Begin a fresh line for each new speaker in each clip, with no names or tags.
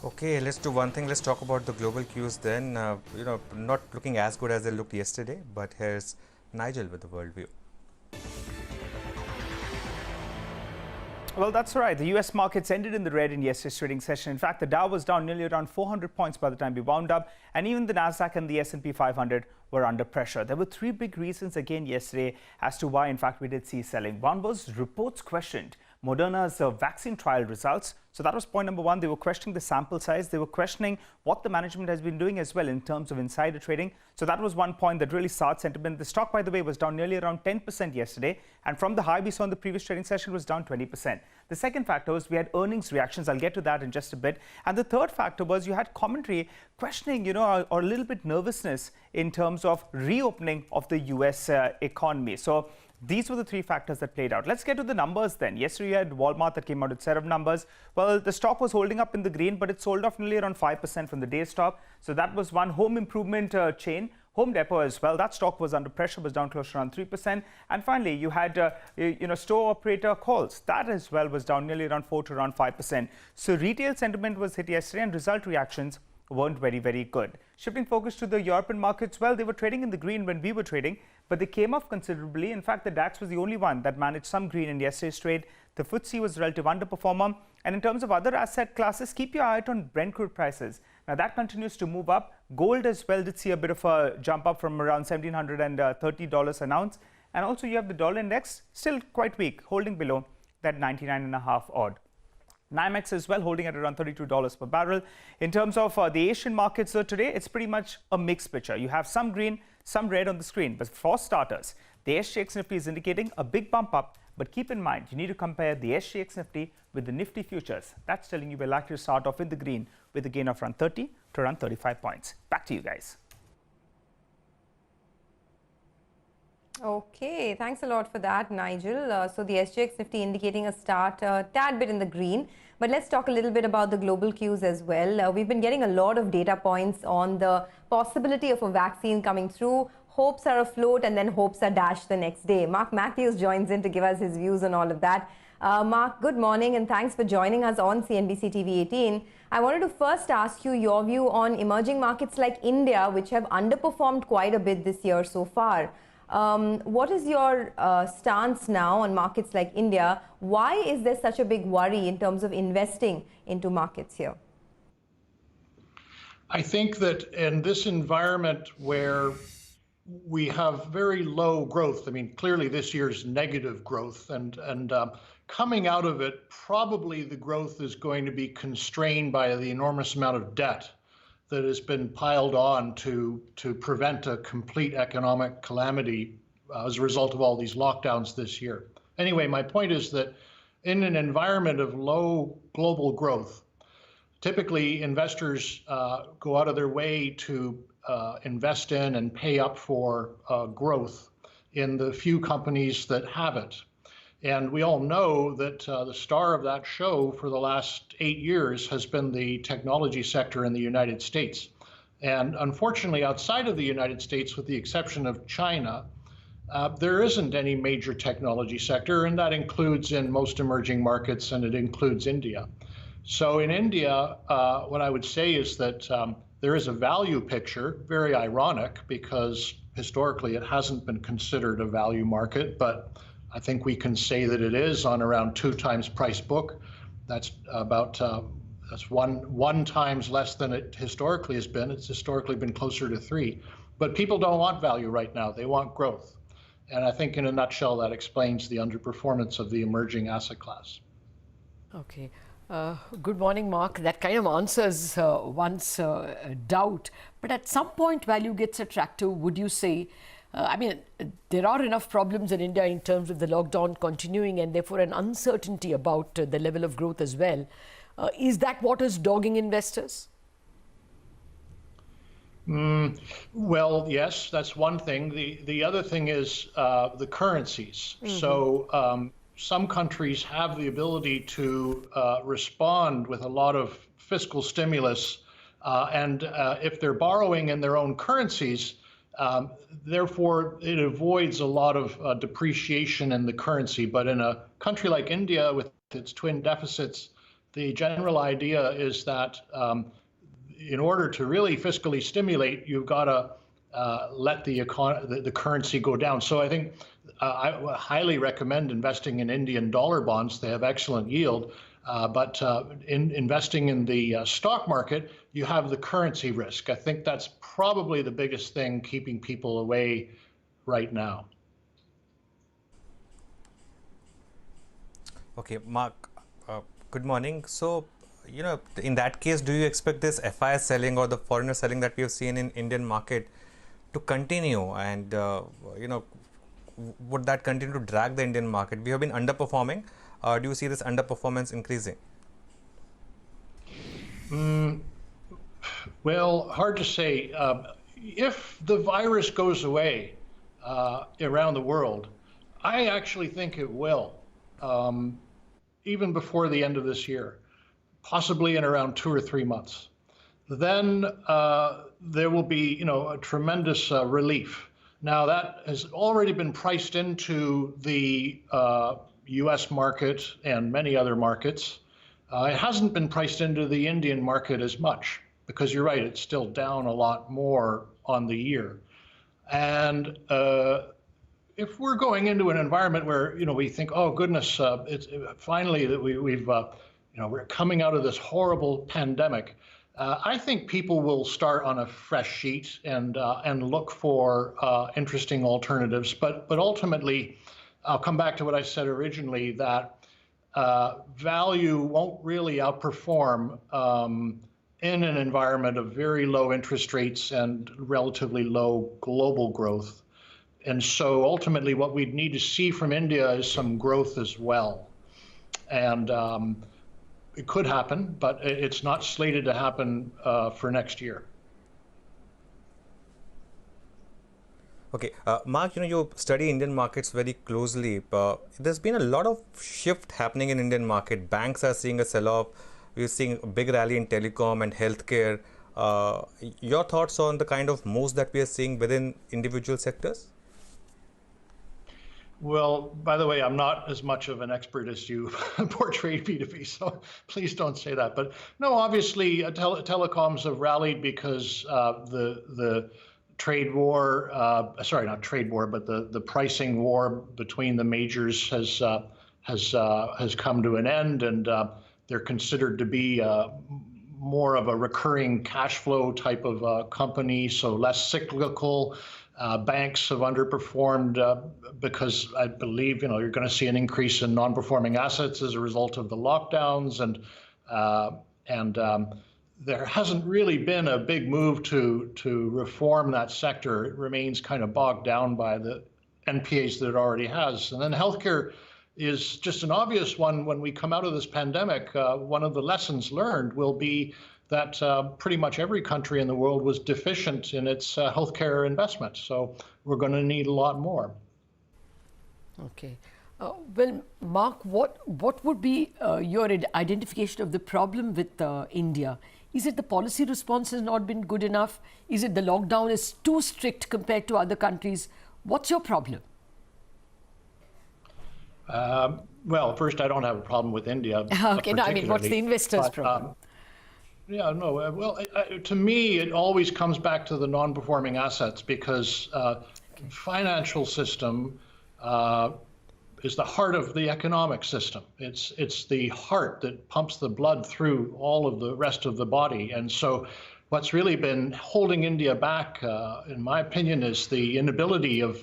Okay, let's do one thing. Let's talk about the global cues then. Not looking as good as they looked yesterday, but here's Nigel with the world view.
Well, that's right. The US markets ended in the red in yesterday's trading session. In fact, the Dow was down nearly around 400 points by the time we wound up, and even the Nasdaq and the S&P 500 were under pressure. There were three big reasons again yesterday as to why, in fact, we did see selling. One was reports questioned Moderna's vaccine trial results. So that was point number one. They were questioning the sample size. They were questioning what the management has been doing as well in terms of insider trading. So that was one point that really soured sentiment. The stock, by the way, was down nearly around 10% yesterday. And from the high we saw in the previous trading session was down 20%. The second factor was we had earnings reactions. I'll get to that in just a bit. And the third factor was you had commentary questioning, or a little bit nervousness in terms of reopening of the US economy. So these were the three factors that played out. Let's get to the numbers then. Yesterday, you had Walmart that came out with a set of numbers. Well, the stock was holding up in the green, but it sold off nearly around 5% from the day's top. So that was one. Home improvement chain, Home Depot as well. That stock was under pressure, was down close to around 3%. And finally, you had store operator calls. That as well was down nearly around 4 to around 5%. So retail sentiment was hit yesterday, and result reactions weren't very, very good. Shifting focus to the European markets, well, they were trading in the green when we were trading, but they came off considerably. In fact, the DAX was the only one that managed some green in yesterday's trade. The FTSE was a relative underperformer. And in terms of other asset classes, keep your eye out on Brent crude prices. Now, that continues to move up. Gold as well did see a bit of a jump up from around $1,730 an ounce. And also, you have the dollar index still quite weak, holding below that 99.5 odd. NYMEX as well holding at around $32 per barrel. In terms of the Asian markets today, it's pretty much a mixed picture. You have some green, some red on the screen. But for starters, the SGX Nifty is indicating a big bump up. But keep in mind, you need to compare the SGX Nifty with the Nifty futures. That's telling you we're likely to start off in the green with a gain of around 30 to around 35 points. Back to you guys.
Okay, thanks a lot for that, Nigel. So the SGX Nifty indicating a start tad bit in the green. But let's talk a little bit about the global cues as well. We've been getting a lot of data points on the possibility of a vaccine coming through. Hopes are afloat and then hopes are dashed the next day. Mark Matthews joins in to give us his views on all of that. Mark, good morning and thanks for joining us on CNBC TV 18. I wanted to first ask you your view on emerging markets like India, which have underperformed quite a bit this year so far. What is your stance now on markets like India? Why is there such a big worry in terms of investing into markets here?
I think that in this environment where we have very low growth, I mean, clearly this year's negative growth, and coming out of it, probably the growth is going to be constrained by the enormous amount of debt that has been piled on to prevent a complete economic calamity as a result of all these lockdowns this year. Anyway, my point is that in an environment of low global growth, typically investors go out of their way to invest in and pay up for growth in the few companies that have it. And we all know that the star of that show for the last 8 years has been the technology sector in the United States. And unfortunately, outside of the United States, with the exception of China, there isn't any major technology sector, and that includes in most emerging markets, and it includes India. So in India, what I would say is that there is a value picture, very ironic, because historically it hasn't been considered a value market, but I think we can say that it is on around 2 times price book. That's about that's one times less than it historically has been. It's historically been closer to 3. But people don't want value right now. They want growth. And I think in a nutshell, that explains the underperformance of the emerging asset class.
Okay. Good morning, Mark. That kind of answers one's doubt. But at some point, value gets attractive, would you say? I mean, there are enough problems in India in terms of the lockdown continuing and therefore an uncertainty about the level of growth as well. Is that what is dogging investors?
Well, yes, that's one thing. The other thing is the currencies. Mm-hmm. So some countries have the ability to respond with a lot of fiscal stimulus. And if they're borrowing in their own currencies, therefore, it avoids a lot of depreciation in the currency. But in a country like India with its twin deficits, the general idea is that in order to really fiscally stimulate, you've got to let the currency go down. So I think I highly recommend investing in Indian dollar bonds. They have excellent yield. But in investing in the stock market, you have the currency risk. I think that's probably the biggest thing keeping people away right now.
Okay, Mark, good morning. So, in that case, do you expect this FII selling or the foreigner selling that we have seen in Indian market to continue? And, would that continue to drag the Indian market? We have been underperforming. Do you see this underperformance increasing?
Well, hard to say. If the virus goes away around the world, I actually think it will, even before the end of this year, possibly in around 2 or 3 months. Then there will be, a tremendous relief. Now that has already been priced into the U.S. market and many other markets. It hasn't been priced into the Indian market as much because you're right, it's still down a lot more on the year. And if we're going into an environment where we think, oh goodness, it's finally that we're coming out of this horrible pandemic, I think people will start on a fresh sheet and look for interesting alternatives. But ultimately, I'll come back to what I said originally, that value won't really outperform in an environment of very low interest rates and relatively low global growth. And so ultimately what we'd need to see from India is some growth as well. And it could happen, but it's not slated to happen for next year.
Okay, Mark, you study Indian markets very closely. There's been a lot of shift happening in Indian market. Banks are seeing a sell-off. We're seeing a big rally in telecom and healthcare. Your thoughts on the kind of moves that we are seeing within individual sectors?
Well, by the way, I'm not as much of an expert as you portrayed me to be, so please don't say that. But no, obviously, telecoms have rallied because the trade war, sorry, not trade war, but the pricing war between the majors has come to an end, and they're considered to be more of a recurring cash flow type of company, so less cyclical. Banks have underperformed because I believe you're going to see an increase in non-performing assets as a result of the lockdowns, and there hasn't really been a big move to reform that sector. It remains kind of bogged down by the NPAs that it already has. And then healthcare is just an obvious one. When we come out of this pandemic, one of the lessons learned will be that pretty much every country in the world was deficient in its healthcare investment. So we're going to need a lot more.
Okay. Well, Mark, what would be your identification of the problem with India? Is it the policy response has not been good enough? Is it the lockdown is too strict compared to other countries? What's your problem?
Well, first, I don't have a problem with India.
Okay, no, I mean, what's the investor's problem?
Yeah, no, well, to me, it always comes back to the non-performing assets because financial system is the heart of the economic system. It's the heart that pumps the blood through all of the rest of the body. And so what's really been holding India back, in my opinion, is the inability of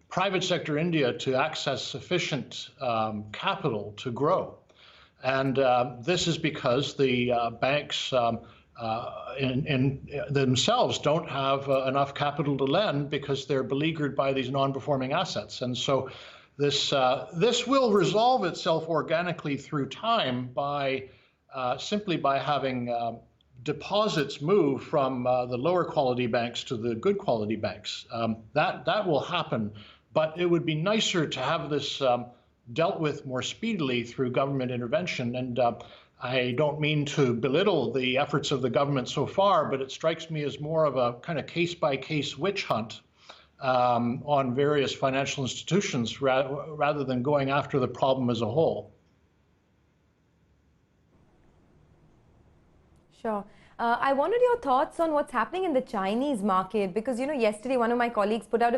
private sector India to access sufficient capital to grow. And this is because the banks in themselves don't have enough capital to lend because they're beleaguered by these non-performing assets. And so this will resolve itself organically through time by simply by having deposits move from the lower quality banks to the good quality banks. That will happen, but it would be nicer to have this dealt with more speedily through government intervention. And I don't mean to belittle the efforts of the government so far, but it strikes me as more of a kind of case-by-case witch hunt on various financial institutions rather than going after the problem as a whole.
Sure. I wanted your thoughts on what's happening in the Chinese market because, yesterday one of my colleagues put out a